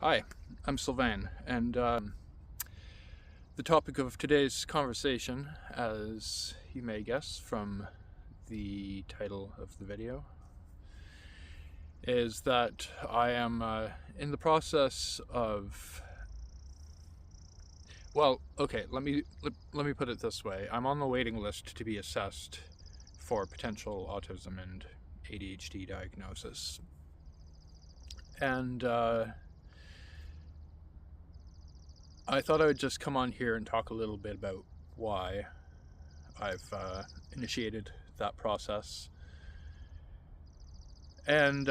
Hi, I'm Sylvain, and the topic of today's conversation, as you may guess from the title of the video, is that I am in the process of, well, okay, let me put it this way. I'm on the waiting list to be assessed for potential autism and ADHD diagnosis. And I thought I would just come on here and talk a little bit about why I've initiated that process. And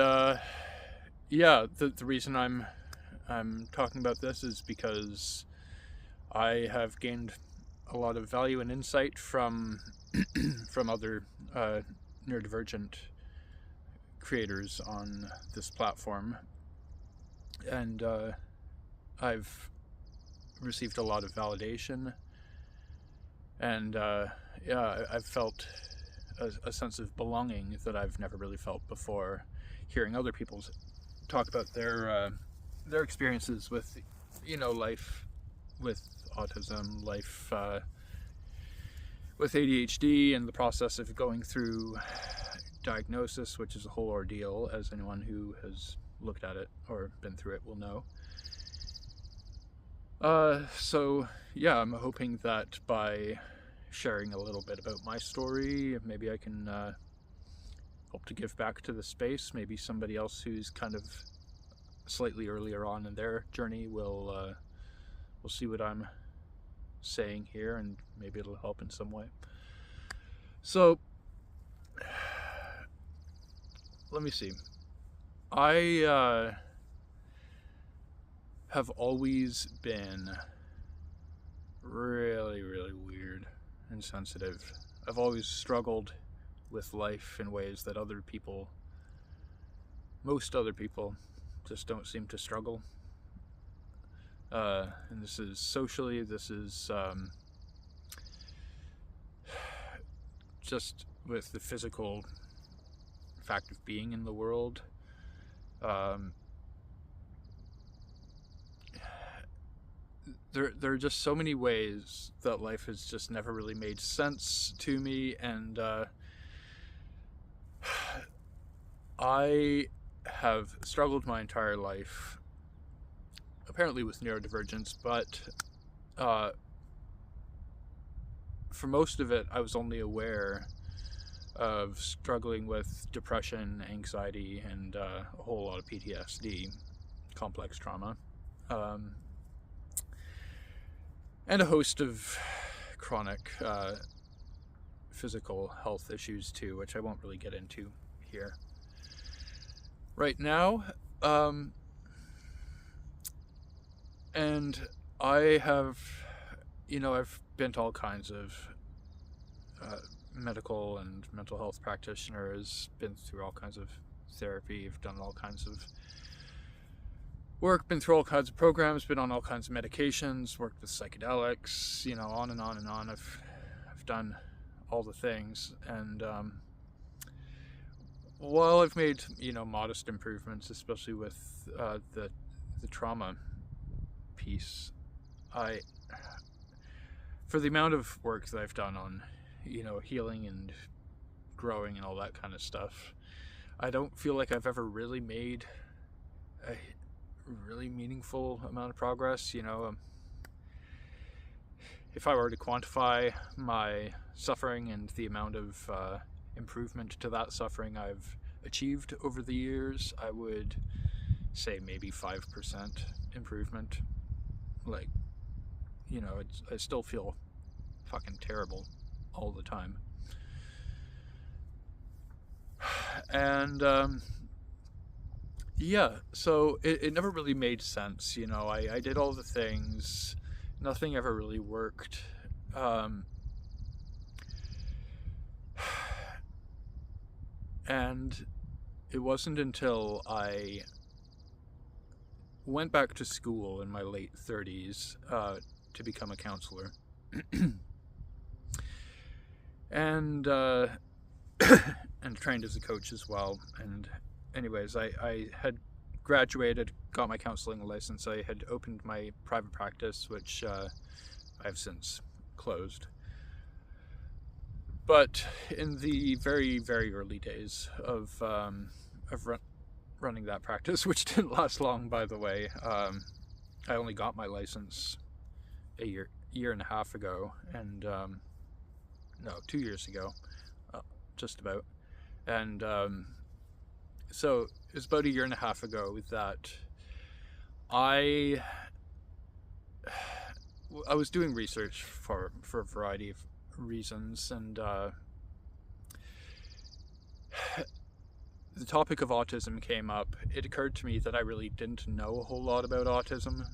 yeah, the reason I'm talking about this is because I have gained a lot of value and insight from from other neurodivergent creators on this platform, and I've received a lot of validation, and yeah, I've felt a sense of belonging that I've never really felt before, hearing other people talk about their experiences with, life with autism, life with ADHD, and the process of going through diagnosis, which is a whole ordeal, as anyone who has looked at it or been through it will know. So yeah, I'm hoping that by sharing a little bit about my story, maybe I can hope to give back to the space. Maybe somebody else who's kind of slightly earlier on in their journey will see what I'm saying here, and maybe it'll help in some way. So let me see. I have always been really weird and sensitive. I've always struggled with life in ways that most other people just don't seem to struggle. And this is socially, this is just with the physical fact of being in the world. There are just so many ways that life has just never really made sense to me, and I have struggled my entire life, apparently with neurodivergence, but for most of it I was only aware of struggling with depression, anxiety, and a whole lot of PTSD, complex trauma. And a host of chronic physical health issues too, which I won't really get into here right now. And I have, I've been to all kinds of medical and mental health practitioners, been through all kinds of therapy, I've done all kinds of work, been through all kinds of programs, been on all kinds of medications, worked with psychedelics, on and on and on. I've done all the things, and while I've made, modest improvements, especially with the trauma piece, for the amount of work that I've done on, healing and growing and all that kind of stuff, I don't feel like I've ever really made a really meaningful amount of progress. If I were to quantify my suffering and the amount of improvement to that suffering I've achieved over the years, I would say maybe 5% improvement. Like, I still feel fucking terrible all the time. And yeah, so it never really made sense. I did all the things, nothing ever really worked. And it wasn't until I went back to school in my late 30s to become a counselor. And and trained as a coach as well. And anyways, I had graduated, got my counseling license, I had opened my private practice, which I've since closed. But in the very, very early days of running that practice, which didn't last long, by the way, I only got my license a year and a half ago, and no, 2 years ago, just about. And so it was about a year and a half ago that I was doing research for a variety of reasons, and the topic of autism came up. It occurred to me that I really didn't know a whole lot about autism.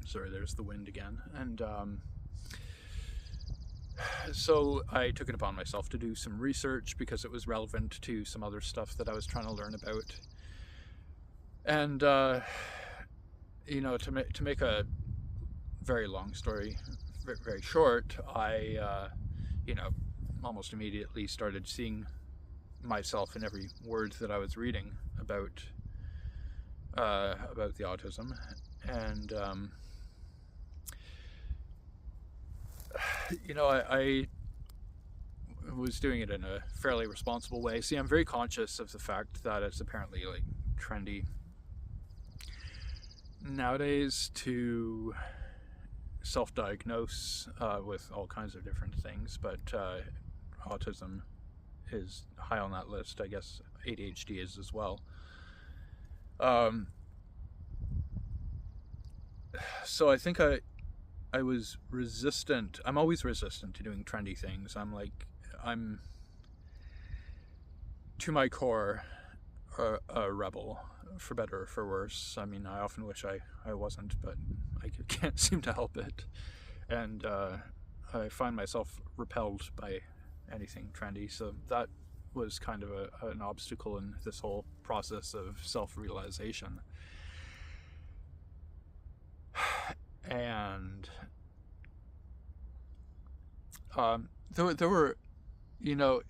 Sorry, there's the wind again. And so I took it upon myself to do some research because it was relevant to some other stuff that I was trying to learn about. And you know, to make a very long story very short, I you know, almost immediately started seeing myself in every word that I was reading about the autism. And you know, I was doing it in a fairly responsible way. See, I'm very conscious of the fact that it's apparently like trendy nowadays to self-diagnose with all kinds of different things, but autism is high on that list. I guess ADHD is as well. So I think I was resistant. I'm always resistant to doing trendy things. I'm to my core a rebel, for better or for worse. I mean, I often wish I wasn't, but I can't seem to help it. And I find myself repelled by anything trendy, so that was kind of an obstacle in this whole process of self-realization. And there were, you know,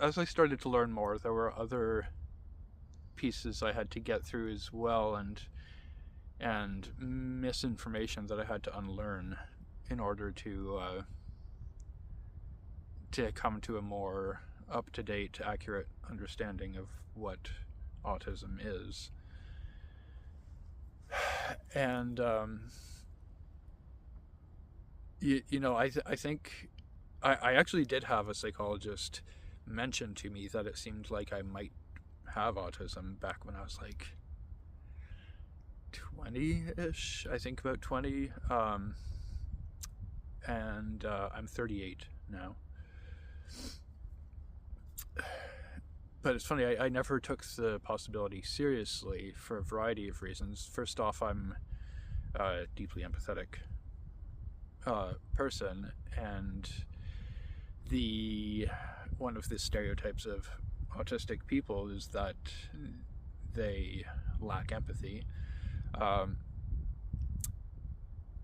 as I started to learn more, there were other pieces I had to get through as well, and misinformation that I had to unlearn in order to come to a more up-to-date, accurate understanding of what autism is. And you know, I think I actually did have a psychologist mention to me that it seemed like I might have autism back when I was like 20-ish, I think about 20, and I'm 38 now. But it's funny, I never took the possibility seriously for a variety of reasons. First off, I'm a deeply empathetic person, and one of the stereotypes of autistic people is that they lack empathy.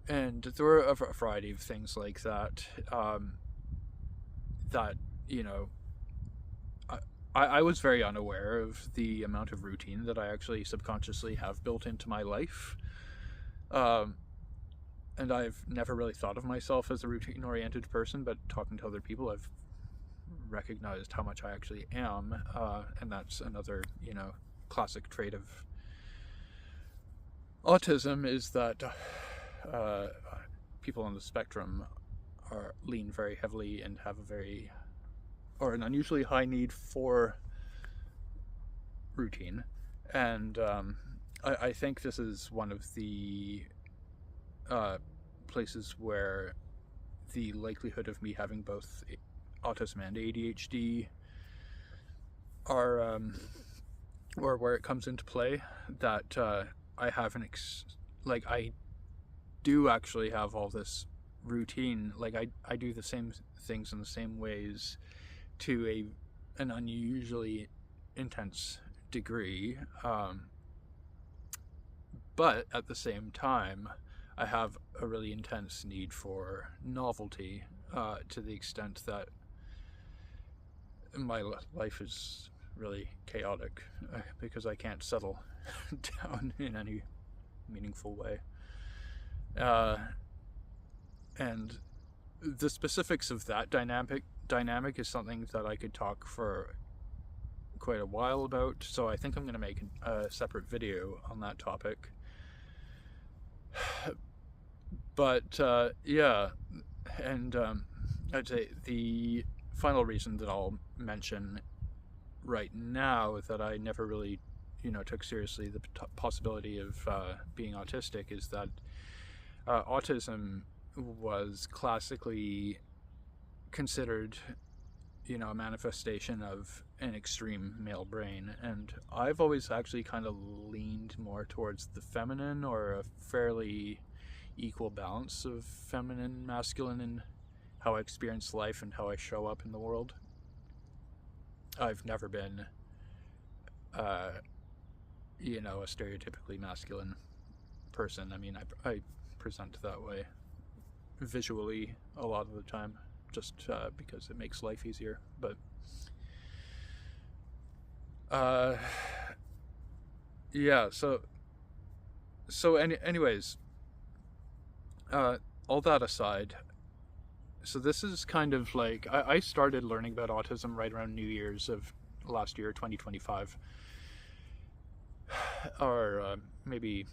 And there were a variety of things like that, that, you know, I was very unaware of the amount of routine that I actually subconsciously have built into my life. And I've never really thought of myself as a routine-oriented person, but talking to other people, I've recognized how much I actually am, and that's another, you know, classic trait of autism, is that people on the spectrum lean very heavily and have an unusually high need for routine. And I think this is one of the places where the likelihood of me having both autism and ADHD are, or where it comes into play, that I have I do actually have all this routine. Like I do the same things in the same ways to an unusually intense degree, but at the same time I have a really intense need for novelty, to the extent that my life is really chaotic because I can't settle down in any meaningful way. And the specifics of that dynamic is something that I could talk for quite a while about, so I think I'm going to make a separate video on that topic. But yeah, and I'd say the final reason that I'll mention right now that I never really, took seriously the possibility of being autistic is that autism was classically considered, a manifestation of an extreme male brain, and I've always actually kind of leaned more towards the feminine, or a fairly equal balance of feminine, masculine in how I experience life and how I show up in the world. I've never been, a stereotypically masculine person. I mean, I present that way visually a lot of the time, just because it makes life easier. But yeah, anyways, all that aside, so this is kind of like, I started learning about autism right around New Year's of last year, 2025, or maybe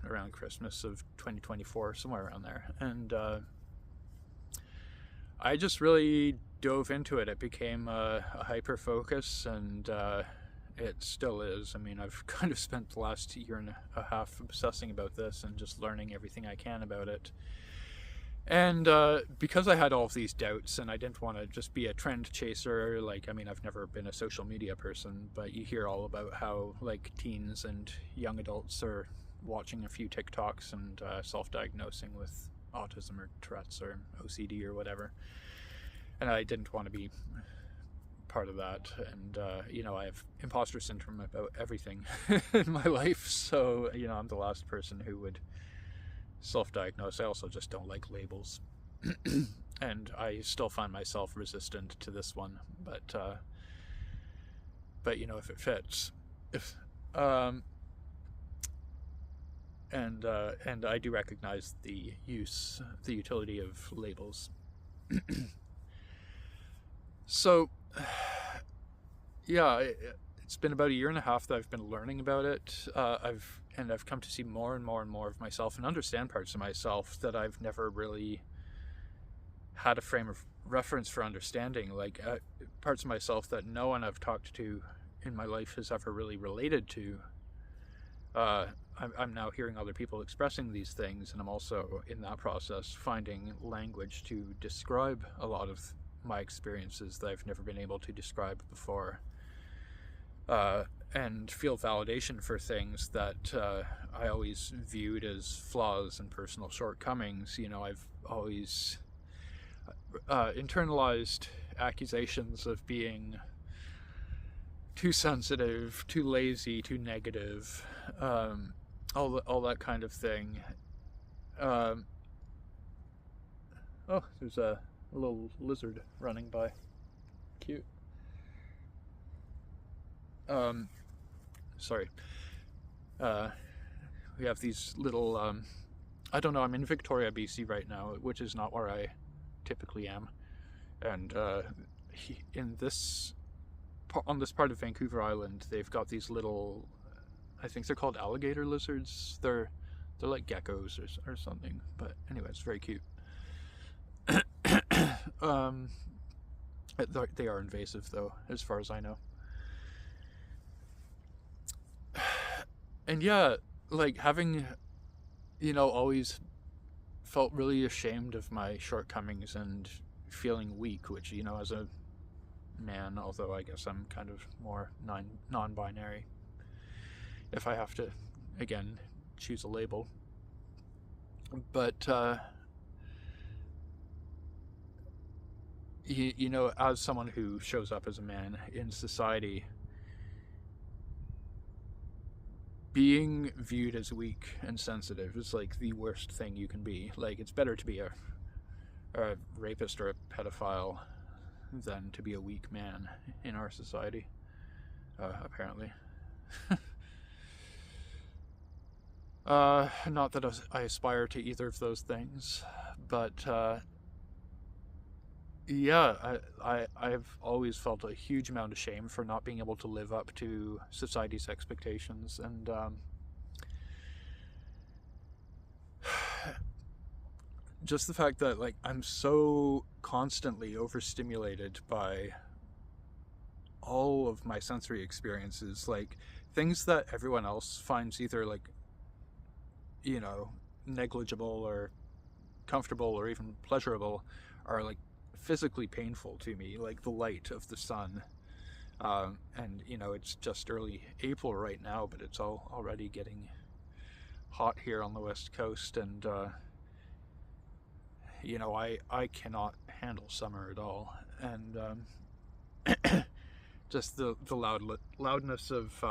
around Christmas of 2024, somewhere around there. And I just really dove into it. It became a hyper focus, and it still is. I mean, I've kind of spent the last year and a half obsessing about this and just learning everything I can about it. And because I had all of these doubts, and I didn't want to just be a trend chaser, I've never been a social media person, but you hear all about how, teens and young adults are watching a few TikToks and self-diagnosing with autism or Tourette's or OCD or whatever. And I didn't want to be part of that. And, I have imposter syndrome about everything in my life. So, I'm the last person who would self-diagnose. I also just don't like labels. And I still find myself resistant to this one. But if it fits. And I do recognize the utility of labels. So, yeah, it's been about a year and a half that I've been learning about it. I've come to see more and more and more of myself and understand parts of myself that I've never really had a frame of reference for understanding. Parts of myself that no one I've talked to in my life has ever really related to. I'm now hearing other people expressing these things, and I'm also in that process finding language to describe a lot of my experiences that I've never been able to describe before, and feel validation for things that I always viewed as flaws and personal shortcomings. I've always internalized accusations of being too sensitive, too lazy, too negative, all that kind of thing. Oh, there's a little lizard running by. Cute. Sorry. We have these little, I don't know, I'm in Victoria, BC right now, which is not where I typically am. And on this part of Vancouver Island, they've got these little, I think they're called alligator lizards. They're like geckos or something. But anyway, it's very cute. They are invasive, though, as far as I know. And yeah, having, always felt really ashamed of my shortcomings and feeling weak, which, as a man, although I guess I'm kind of more non-binary, if I have to, again, choose a label. But, as someone who shows up as a man in society, being viewed as weak and sensitive is the worst thing you can be. It's better to be a rapist or a pedophile than to be a weak man in our society, apparently. Not that I aspire to either of those things, but yeah, I've always felt a huge amount of shame for not being able to live up to society's expectations, and just the fact that, like, I'm so constantly overstimulated by all of my sensory experiences, like things that everyone else finds either, like, you know, negligible or comfortable or even pleasurable, are like physically painful to me, like the light of the sun. And you know, it's just early April right now, but it's already getting hot here on the West Coast, and you know, I cannot handle summer at all, and just the loudness of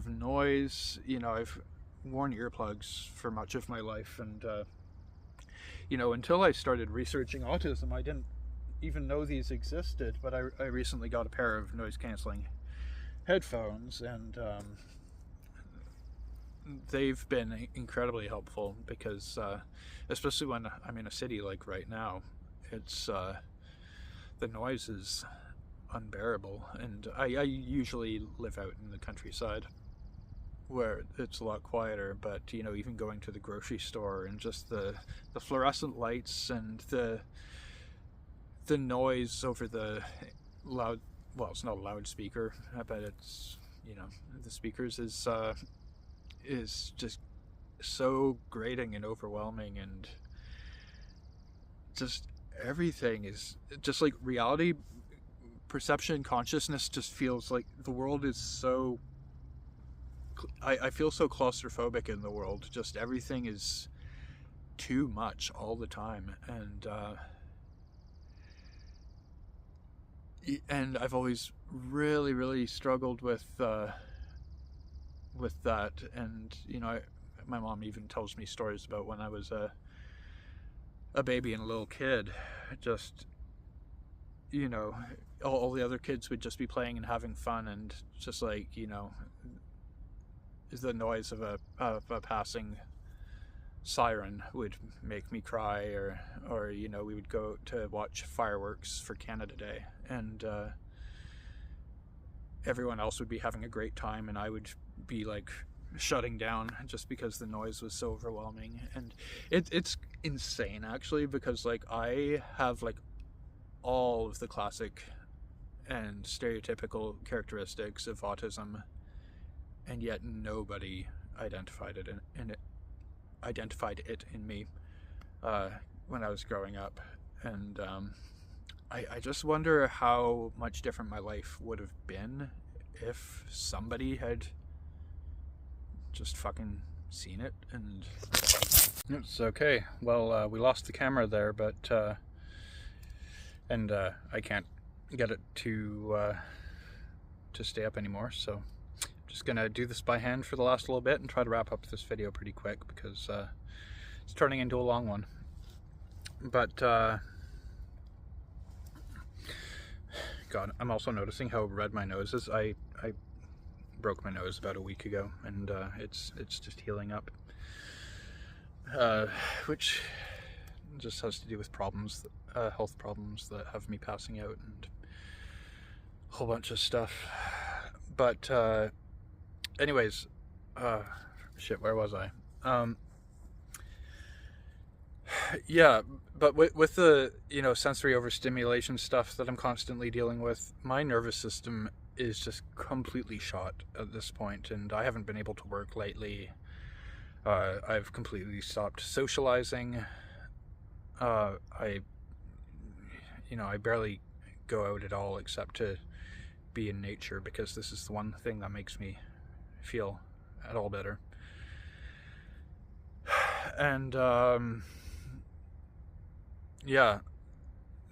noise. You know, I've worn earplugs for much of my life, and you know, until I started researching autism, I didn't even know these existed, but I recently got a pair of noise-canceling headphones, and they've been incredibly helpful, because especially when I'm in a city like right now, it's the noise is unbearable, and I usually live out in the countryside where it's a lot quieter, but you know, even going to the grocery store and just the fluorescent lights and the noise over the loud, well, it's not a loudspeaker, but it's, you know, the speakers is just so grating and overwhelming, and just everything is just like reality perception, consciousness just feels like the world is so, I feel so claustrophobic in the world. Just everything is too much all the time, and I've always really struggled with that. And you know, my mom even tells me stories about when I was a baby and a little kid. Just, you know, all the other kids would just be playing and having fun, and just like, you know, the noise of a passing siren would make me cry, or you know, we would go to watch fireworks for Canada Day, and everyone else would be having a great time, and I would be like shutting down just because the noise was so overwhelming. And it's insane, actually, because like I have like all of the classic and stereotypical characteristics of autism, and yet nobody identified it in me when I was growing up. And I just wonder how much different my life would have been if somebody had just fucking seen it. And it's okay. Well, we lost the camera there, but I can't get it to stay up anymore, so I'm just gonna do this by hand for the last little bit and try to wrap up this video pretty quick, because it's turning into a long one. But God, I'm also noticing how red my nose is. I broke my nose about a week ago, and it's just healing up, which just has to do with problems, health problems that have me passing out and a whole bunch of stuff. But anyways, shit, where was I? Yeah, but with the, you know, sensory overstimulation stuff that I'm constantly dealing with, my nervous system is just completely shot at this point, and I haven't been able to work lately. I've completely stopped socializing. I barely go out at all except to be in nature, because this is the one thing that makes me feel at all better. And yeah,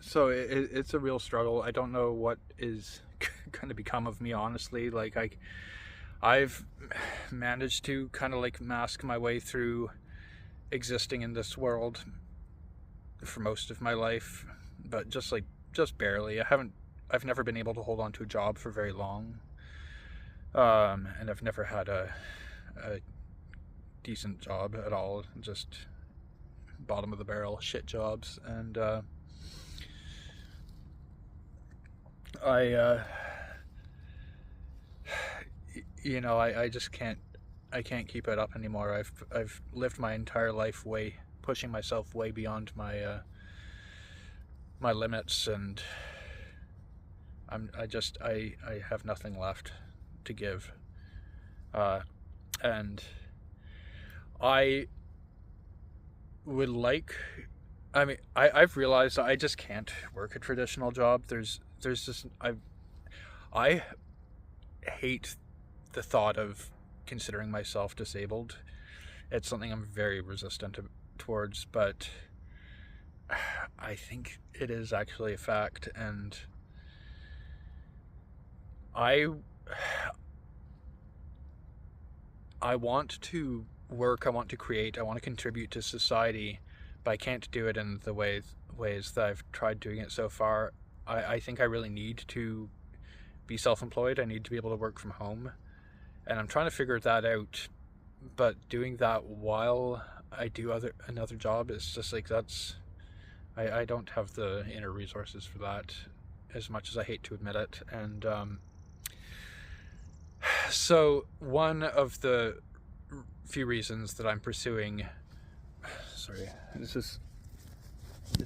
so it's a real struggle. I don't know what is going to become of me, honestly. Like, I've managed to kind of like mask my way through existing in this world for most of my life, but just just barely. I've never been able to hold on to a job for very long. And I've never had a decent job at all, just bottom of the barrel shit jobs. And I just can't keep it up anymore. I've lived my entire life pushing myself way beyond my my limits, and I have nothing left to give. And I would like, I've realized I just can't work a traditional job. There's just, I hate the thought of considering myself disabled. It's something I'm very resistant towards, but I think it is actually a fact, and I want to work, I want to create, I want to contribute to society, but I can't do it in the ways that I've tried doing it so far. I think I really need to be self-employed. I need to be able to work from home, and I'm trying to figure that out, but doing that while I do another job is just like, I don't have the inner resources for that, as much as I hate to admit it. And so one of the few reasons that I'm pursuing, sorry, it's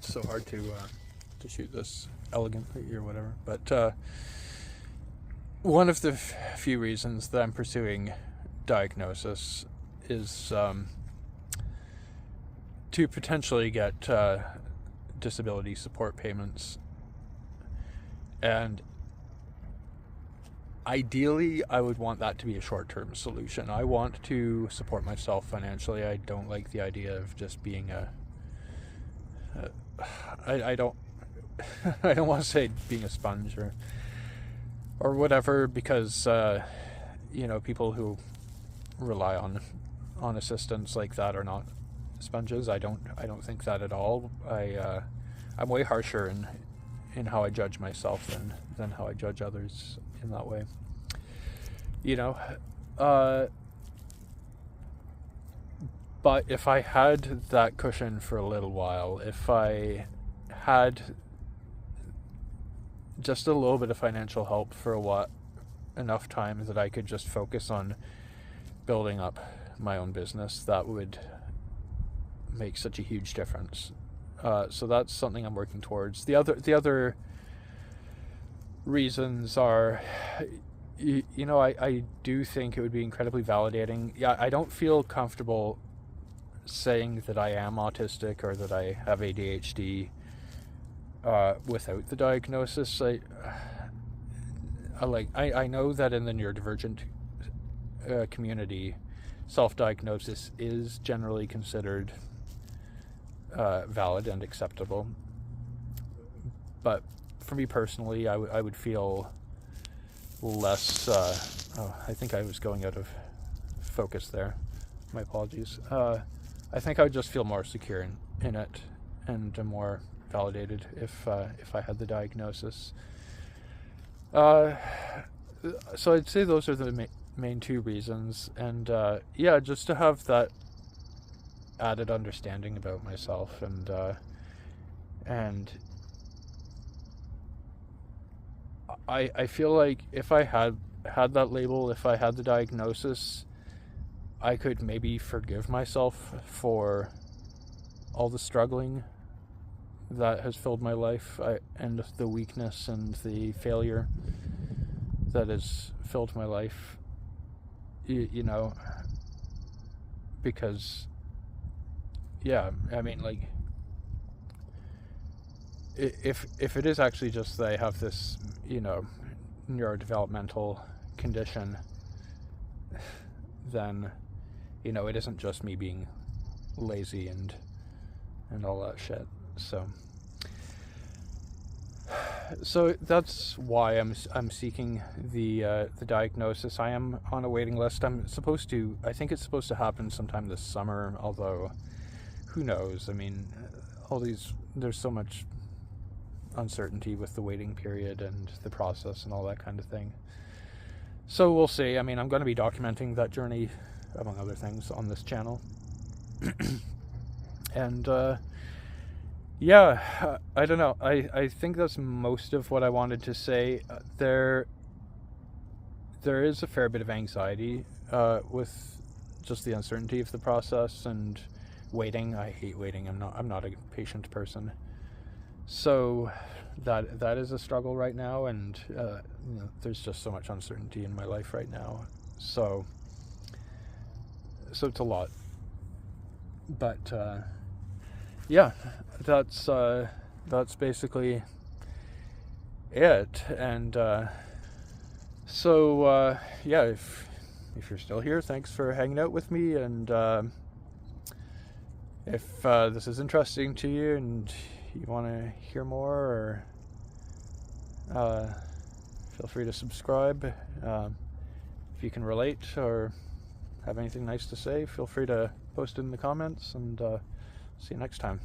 so hard to shoot this elegantly or whatever, but one of the few reasons that I'm pursuing diagnosis is to potentially get disability support payments. And ideally, I would want that to be a short-term solution. I want to support myself financially. I don't like the idea of just being I don't I don't want to say being a sponge or whatever, because people who rely on assistance like that are not sponges. I don't think that at all. I'm way harsher in how I judge myself than how I judge others in that way. But if I had that cushion for a little while, if I had just a little bit of financial help for enough time that I could just focus on building up my own business, that would make such a huge difference. So that's something I'm working towards. The other reasons are, I do think it would be incredibly validating. Yeah, I don't feel comfortable saying that I am autistic or that I have ADHD without the diagnosis. I know that in the neurodivergent community, self-diagnosis is generally considered valid and acceptable. But for me personally, I would feel less... I think I was going out of focus there. My apologies. I think I would just feel more secure in it and more validated if I had the diagnosis. So I'd say those are the main two reasons, and just to have that added understanding about myself, and I feel like if I had that label, if I had the diagnosis, I could maybe forgive myself for all the struggling that has filled my life, and the weakness and the failure that has filled my life, because if it is actually just that I have this neurodevelopmental condition, then it isn't just me being lazy and all that shit. So that's why I'm seeking the diagnosis. I am on a waiting list. I think it's supposed to happen sometime this summer, although who knows? There's so much uncertainty with the waiting period and the process and all that kind of thing. So we'll see. I mean, I'm going to be documenting that journey, among other things, on this channel. And yeah, I don't know. I think that's most of what I wanted to say. There is a fair bit of anxiety with just the uncertainty of the process and waiting. I hate waiting. I'm not a patient person. So that is a struggle right now, and there's just so much uncertainty in my life right now. So it's a lot. But yeah, that's basically it. And so yeah, if you're still here, thanks for hanging out with me. And if this is interesting to you and you want to hear more, or feel free to subscribe. If you can relate or have anything nice to say, feel free to post it in the comments, and see you next time.